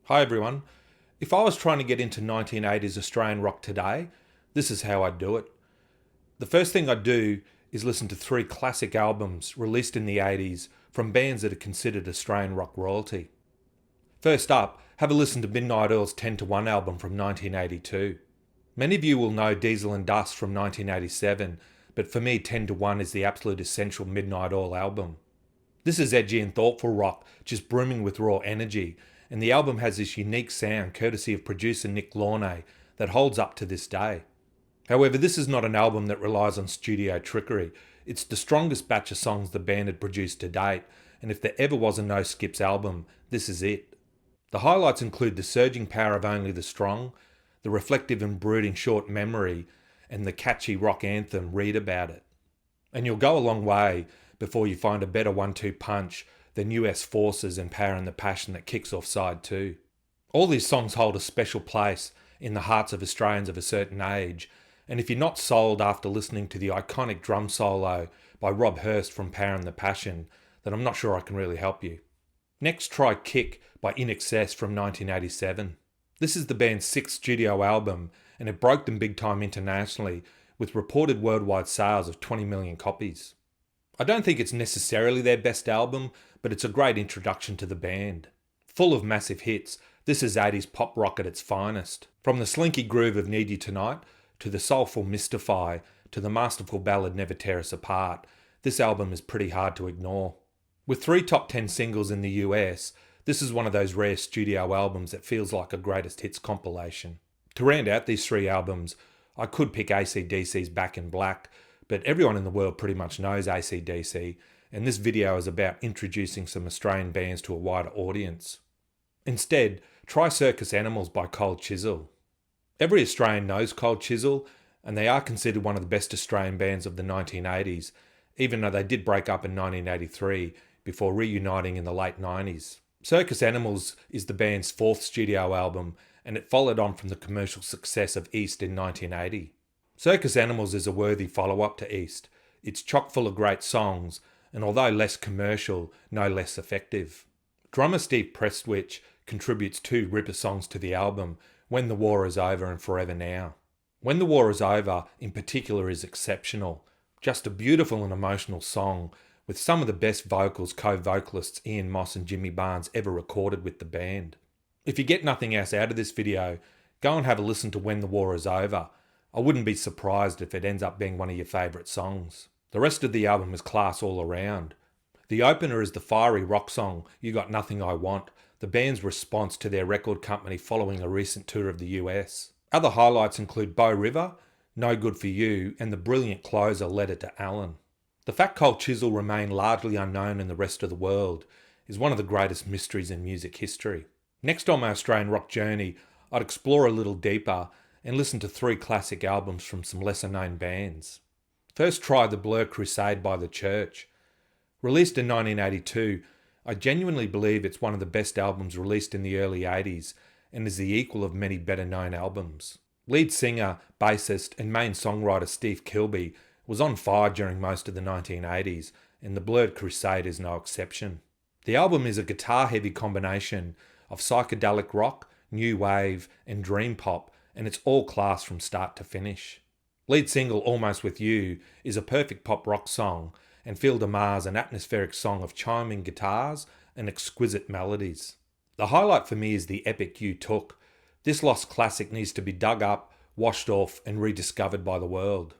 Hi everyone. If I was trying to get into 1980s Australian rock today, this is how I'd do it. The first thing I'd do is listen to 3 classic albums released in the 80s from bands that are considered Australian rock royalty. First up, have a listen to Midnight Oil's 10 to 1 album from 1982. Many of you will know Diesel and Dust from 1987, but for me 10 to 1 is the absolute essential Midnight Oil album. This is edgy and thoughtful rock, just brimming with raw energy, and the album has this unique sound courtesy of producer Nick Launay that holds up to this day. However, this is not an album that relies on studio trickery. It's the strongest batch of songs the band had produced to date, and if there ever was a no skips album, this is it. The highlights include the surging power of Only the Strong, the reflective and brooding Short Memory, and the catchy rock anthem Read About It. And you'll go a long way before you find a better 1-2 punch than US Forces and Power and the Passion that kicks off side 2. All these songs hold a special place in the hearts of Australians of a certain age, and if you're not sold after listening to the iconic drum solo by Rob Hurst from Power and the Passion, then I'm not sure I can really help you. Next, try Kick by In Excess from 1987. This is the band's 6th studio album, and it broke them big time internationally with reported worldwide sales of 20 million copies. I don't think it's necessarily their best album, but it's a great introduction to the band. Full of massive hits, this is 80s pop rock at its finest. From the slinky groove of Need You Tonight, to the soulful Mystify, to the masterful ballad Never Tear Us Apart, this album is pretty hard to ignore. With 3 top 10 singles in the US, this is one of those rare studio albums that feels like a greatest hits compilation. To round out these 3 albums, I could pick AC/DC's Back in Black, but everyone in the world pretty much knows AC/DC, and this video is about introducing some Australian bands to a wider audience. Instead, try Circus Animals by Cold Chisel. Every Australian knows Cold Chisel, and they are considered one of the best Australian bands of the 1980s, even though they did break up in 1983 before reuniting in the late 90s. Circus Animals is the band's 4th studio album, and it followed on from the commercial success of East in 1980. Circus Animals is a worthy follow-up to East. It's chock full of great songs, and although less commercial, no less effective. Drummer Steve Prestwich contributes 2 ripper songs to the album, When the War is Over and Forever Now. When the War is Over, in particular, is exceptional. Just a beautiful and emotional song, with some of the best vocals co-vocalists Ian Moss and Jimmy Barnes ever recorded with the band. If you get nothing else out of this video, go and have a listen to When the War is Over. I wouldn't be surprised if it ends up being one of your favourite songs. The rest of the album is class all around. The opener is the fiery rock song You Got Nothing I Want, the band's response to their record company following a recent tour of the US. Other highlights include Bow River, No Good For You, and the brilliant closer Letter to Alan. The fact Cold Chisel remain largely unknown in the rest of the world is one of the greatest mysteries in music history. Next on my Australian rock journey, I'd explore a little deeper and listen to 3 classic albums from some lesser known bands. First, try The Blur Crusade by The Church. Released in 1982, I genuinely believe it's one of the best albums released in the early 80s and is the equal of many better known albums. Lead singer, bassist and main songwriter Steve Kilbey was on fire during most of the 1980s, and The Blur Crusade is no exception. The album is a guitar-heavy combination of psychedelic rock, new wave and dream pop, and it's all class from start to finish. Lead single Almost With You is a perfect pop rock song, and Feel de Mars an atmospheric song of chiming guitars and exquisite melodies. The highlight for me is the epic You Took. This lost classic needs to be dug up, washed off and rediscovered by the world.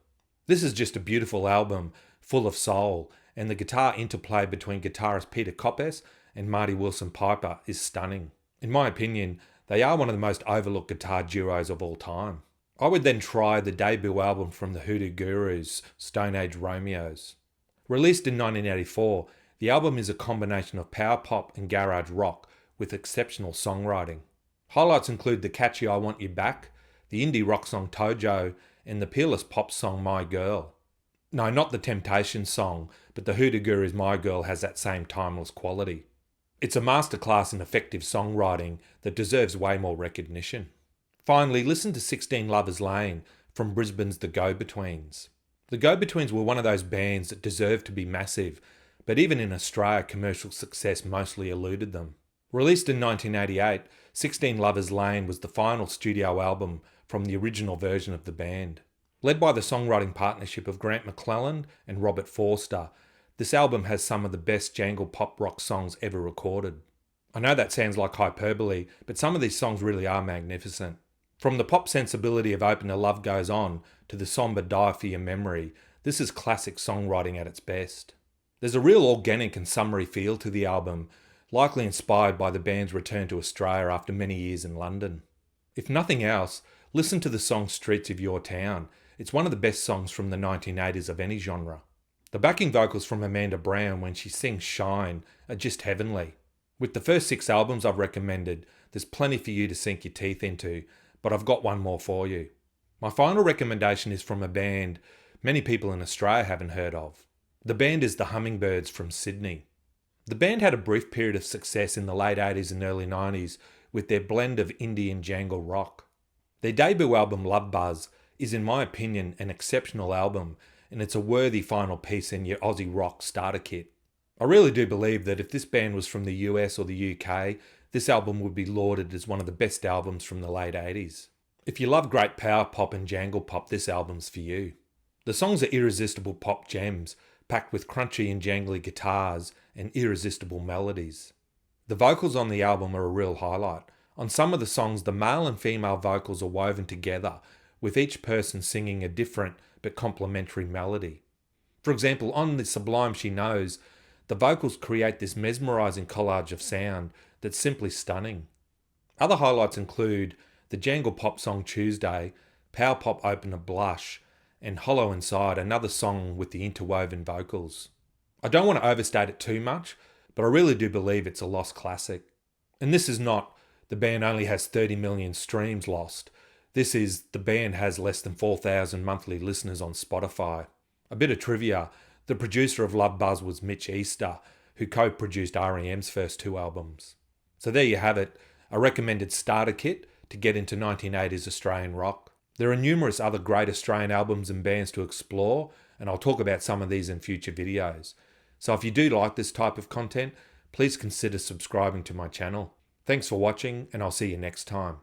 This is just a beautiful album, full of soul, and the guitar interplay between guitarist Peter Koppes and Marty Wilson Piper is stunning. In my opinion, they are one of the most overlooked guitar duos of all time. I would then try the debut album from the Hoodoo Gurus, Stone Age Romeos. Released in 1984, the album is a combination of power pop and garage rock with exceptional songwriting. Highlights include the catchy I Want You Back, the indie rock song Tojo, and the peerless pop song My Girl. No, not the Temptations song, but the Hoodoo Gurus' My Girl has that same timeless quality. It's a masterclass in effective songwriting that deserves way more recognition. Finally, listen to 16 Lovers Lane from Brisbane's The Go-Betweens. The Go-Betweens were one of those bands that deserved to be massive, but even in Australia, commercial success mostly eluded them. Released in 1988, 16 Lovers Lane was the final studio album from the original version of the band. Led by the songwriting partnership of Grant McClellan and Robert Forster, this album has some of the best jangle pop rock songs ever recorded. I know that sounds like hyperbole, but some of these songs really are magnificent. From the pop sensibility of Open to Love Goes On to the somber Die for Your Memory, this is classic songwriting at its best. There's a real organic and summery feel to the album, likely inspired by the band's return to Australia after many years in London. If nothing else, listen to the song Streets of Your Town. It's one of the best songs from the 1980s of any genre. The backing vocals from Amanda Brown when she sings Shine are just heavenly. With the first 6 albums I've recommended, there's plenty for you to sink your teeth into, but I've got one more for you. My final recommendation is from a band many people in Australia haven't heard of. The band is the Hummingbirds from Sydney. The band had a brief period of success in the late 80s and early 90s with their blend of indie and jangle rock. Their debut album Love Buzz is, in my opinion, an exceptional album, and it's a worthy final piece in your Aussie Rock starter kit. I really do believe that if this band was from the US or the UK, this album would be lauded as one of the best albums from the late 80s. If you love great power pop and jangle pop, this album's for you. The songs are irresistible pop gems, packed with crunchy and jangly guitars and irresistible melodies. The vocals on the album are a real highlight. On some of the songs, the male and female vocals are woven together, with each person singing a different but complementary melody. For example, on The Sublime She Knows, the vocals create this mesmerising collage of sound that's simply stunning. Other highlights include the jangle pop song Tuesday, power pop opener Blush, and Hollow Inside, another song with the interwoven vocals. I don't want to overstate it too much, but I really do believe it's a lost classic. And this is not the band only has 30 million streams lost. This is the band has less than 4,000 monthly listeners on Spotify. A bit of trivia, the producer of Love Buzz was Mitch Easter, who co-produced R.E.M's first 2 albums. So there you have it, a recommended starter kit to get into 1980s Australian rock. There are numerous other great Australian albums and bands to explore, and I'll talk about some of these in future videos. So if you do like this type of content, please consider subscribing to my channel. Thanks for watching, and I'll see you next time.